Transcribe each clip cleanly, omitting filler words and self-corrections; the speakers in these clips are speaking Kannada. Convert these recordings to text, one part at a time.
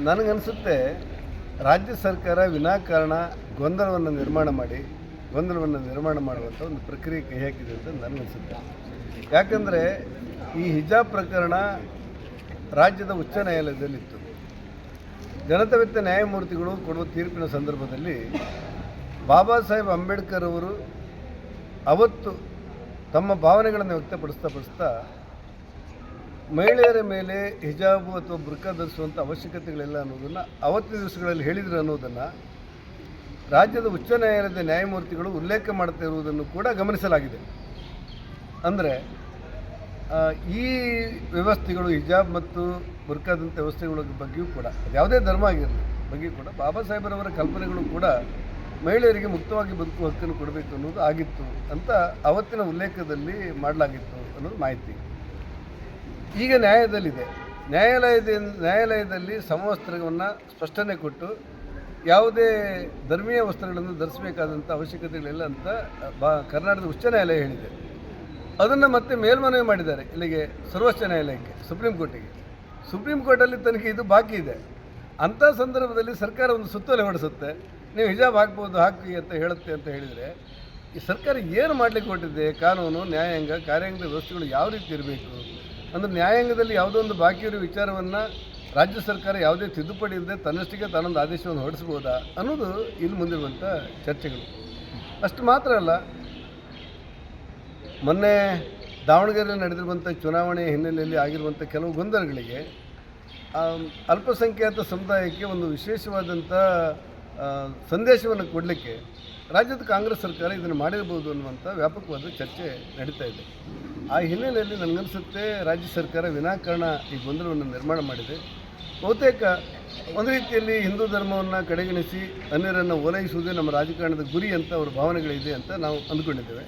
ನನಗನ್ಸುತ್ತೆ ರಾಜ್ಯ ಸರ್ಕಾರ ವಿನಾಕಾರಣ ಗೊಂದಲವನ್ನು ನಿರ್ಮಾಣ ಮಾಡುವಂಥ ಒಂದು ಪ್ರಕ್ರಿಯೆ ಕೈ ಹಾಕಿದೆ ಅಂತ ನನಗನ್ಸುತ್ತೆ. ಯಾಕಂದರೆ ಈ ಹಿಜಾಬ್ ಪ್ರಕರಣ ರಾಜ್ಯದ ಉಚ್ಚ ನ್ಯಾಯಾಲಯದಲ್ಲಿತ್ತು. ಜನತವಿತ್ತ ನ್ಯಾಯಮೂರ್ತಿಗಳು ಕೊಡುವ ತೀರ್ಪಿನ ಸಂದರ್ಭದಲ್ಲಿ ಬಾಬಾ ಸಾಹೇಬ್ ಅಂಬೇಡ್ಕರ್ ಅವರು ಅವತ್ತು ತಮ್ಮ ಭಾವನೆಗಳನ್ನು ವ್ಯಕ್ತಪಡಿಸ್ತಾ ಮಹಿಳೆಯರ ಮೇಲೆ ಹಿಜಾಬು ಅಥವಾ ಬುರ್ಕಾ ಧರಿಸುವಂಥ ಅವಶ್ಯಕತೆಗಳಿಲ್ಲ ಅನ್ನೋದನ್ನು ಅವತ್ತಿನ ದಿವಸಗಳಲ್ಲಿ ಹೇಳಿದರು ಅನ್ನೋದನ್ನು ರಾಜ್ಯದ ಉಚ್ಚ ನ್ಯಾಯಾಲಯದ ನ್ಯಾಯಮೂರ್ತಿಗಳು ಉಲ್ಲೇಖ ಮಾಡ್ತಾ ಇರುವುದನ್ನು ಕೂಡ ಗಮನಿಸಲಾಗಿದೆ. ಅಂದರೆ ಈ ವ್ಯವಸ್ಥೆಗಳು ಹಿಜಾಬ್ ಮತ್ತು ಬುರ್ಕಾದಂಥ ವ್ಯವಸ್ಥೆಗಳ ಬಗ್ಗೆಯೂ ಕೂಡ ಯಾವುದೇ ಧರ್ಮ ಆಗಿರಲಿ ಬಗ್ಗೆಯೂ ಕೂಡ ಬಾಬಾ ಸಾಹೇಬರವರ ಕಲ್ಪನೆಗಳು ಕೂಡ ಮಹಿಳೆಯರಿಗೆ ಮುಕ್ತವಾಗಿ ಬದುಕುವ ಹಕ್ಕನ್ನು ಕೊಡಬೇಕು ಅನ್ನೋದು ಆಗಿತ್ತು ಅಂತ ಅವತ್ತಿನ ಉಲ್ಲೇಖದಲ್ಲಿ ಮಾಡಲಾಗಿತ್ತು ಅನ್ನೋದು ಮಾಹಿತಿ. ಈಗ ನ್ಯಾಯಾಲಯದಲ್ಲಿದೆ. ನ್ಯಾಯಾಲಯದಲ್ಲಿ ಸಮವಸ್ತ್ರವನ್ನು ಸ್ಪಷ್ಟನೆ ಕೊಟ್ಟು ಯಾವುದೇ ಧರ್ಮೀಯ ವಸ್ತ್ರಗಳನ್ನು ಧರಿಸಬೇಕಾದಂಥ ಅವಶ್ಯಕತೆಗಳಿಲ್ಲ ಅಂತ ಕರ್ನಾಟಕದ ಉಚ್ಚ ನ್ಯಾಯಾಲಯ ಹೇಳಿದೆ. ಅದನ್ನು ಮತ್ತೆ ಮೇಲ್ಮನವಿ ಮಾಡಿದ್ದಾರೆ ಇಲ್ಲಿಗೆ ಸರ್ವೋಚ್ಚ ನ್ಯಾಯಾಲಯಕ್ಕೆ, ಸುಪ್ರೀಂ ಕೋರ್ಟಲ್ಲಿ ತನಗೆ ಇದು ಬಾಕಿ ಇದೆ. ಅಂಥ ಸಂದರ್ಭದಲ್ಲಿ ಸರ್ಕಾರ ಒಂದು ಸುತ್ತೋಲೆ ಹೊರಡಿಸುತ್ತೆ, ನೀವು ಹಿಜಾಬ್ ಹಾಕ್ಬೋದು ಹಾಕಿ ಅಂತ ಹೇಳುತ್ತೆ ಅಂತ ಹೇಳಿದರೆ ಈ ಸರ್ಕಾರ ಏನು ಮಾಡಲಿಕ್ಕೆ ಹೊರಟಿದೆ? ಕಾನೂನು, ನ್ಯಾಯಾಂಗ, ಕಾರ್ಯಾಂಗದ ವ್ಯವಸ್ಥೆಗಳು ಯಾವ ರೀತಿ ಇರಬೇಕು ಅಂದರೆ ನ್ಯಾಯಾಂಗದಲ್ಲಿ ಯಾವುದೋ ಒಂದು ಬಾಕಿ ಇರೋ ವಿಚಾರವನ್ನು ರಾಜ್ಯ ಸರ್ಕಾರ ಯಾವುದೇ ತಿದ್ದುಪಡಿ ಇಲ್ಲದೆ ತನ್ನಷ್ಟಿಗೆ ತಾನೊಂದು ಆದೇಶವನ್ನು ಹೊರಡಿಸ್ಬೋದಾ ಅನ್ನೋದು ಇಲ್ಲಿ ಮುಂದಿರುವಂಥ ಚರ್ಚೆಗಳು. ಅಷ್ಟು ಮಾತ್ರ ಅಲ್ಲ, ಮೊನ್ನೆ ದಾವಣಗೆರೆಯಲ್ಲಿ ನಡೆದಿರುವಂಥ ಚುನಾವಣೆ ಹಿನ್ನೆಲೆಯಲ್ಲಿ ಆಗಿರುವಂಥ ಕೆಲವು ಗೊಂದಲಗಳಿಗೆ ಅಲ್ಪಸಂಖ್ಯಾತ ಸಮುದಾಯಕ್ಕೆ ಒಂದು ವಿಶೇಷವಾದಂಥ ಸಂದೇಶವನ್ನು ಕೊಡಲಿಕ್ಕೆ ರಾಜ್ಯದ ಕಾಂಗ್ರೆಸ್ ಸರ್ಕಾರ ಇದನ್ನು ಮಾಡಿರ್ಬೋದು ಅನ್ನುವಂಥ ವ್ಯಾಪಕವಾದ ಚರ್ಚೆ ನಡೀತಾ ಇದೆ. ಆ ಹಿನ್ನೆಲೆಯಲ್ಲಿ ನನಗನ್ನಿಸುತ್ತೆ ರಾಜ್ಯ ಸರ್ಕಾರ ವಿನಾಕಾರಣ ಈ ಗೊಂದಲವನ್ನು ನಿರ್ಮಾಣ ಮಾಡಿದೆ. ಬಹುತೇಕ ಒಂದು ರೀತಿಯಲ್ಲಿ ಹಿಂದೂ ಧರ್ಮವನ್ನು ಕಡೆಗಣಿಸಿ ಅನ್ಯರನ್ನು ಓಲೈಸುವುದೇ ನಮ್ಮ ರಾಜಕಾರಣದ ಗುರಿ ಅಂತ ಅವರ ಭಾವನೆಗಳಿದೆ ಅಂತ ನಾವು ಅಂದ್ಕೊಂಡಿದ್ದೇವೆ.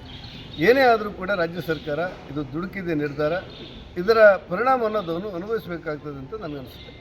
ಏನೇ ಆದರೂ ಕೂಡ ರಾಜ್ಯ ಸರ್ಕಾರ ಇದು ದುಡುಕಿದೆ ನಿರ್ಧಾರ, ಇದರ ಪರಿಣಾಮವನ್ನು ಅದನ್ನು ಅನುಭವಿಸಬೇಕಾಗ್ತದೆ ಅಂತ ನನಗನ್ನಿಸುತ್ತೆ.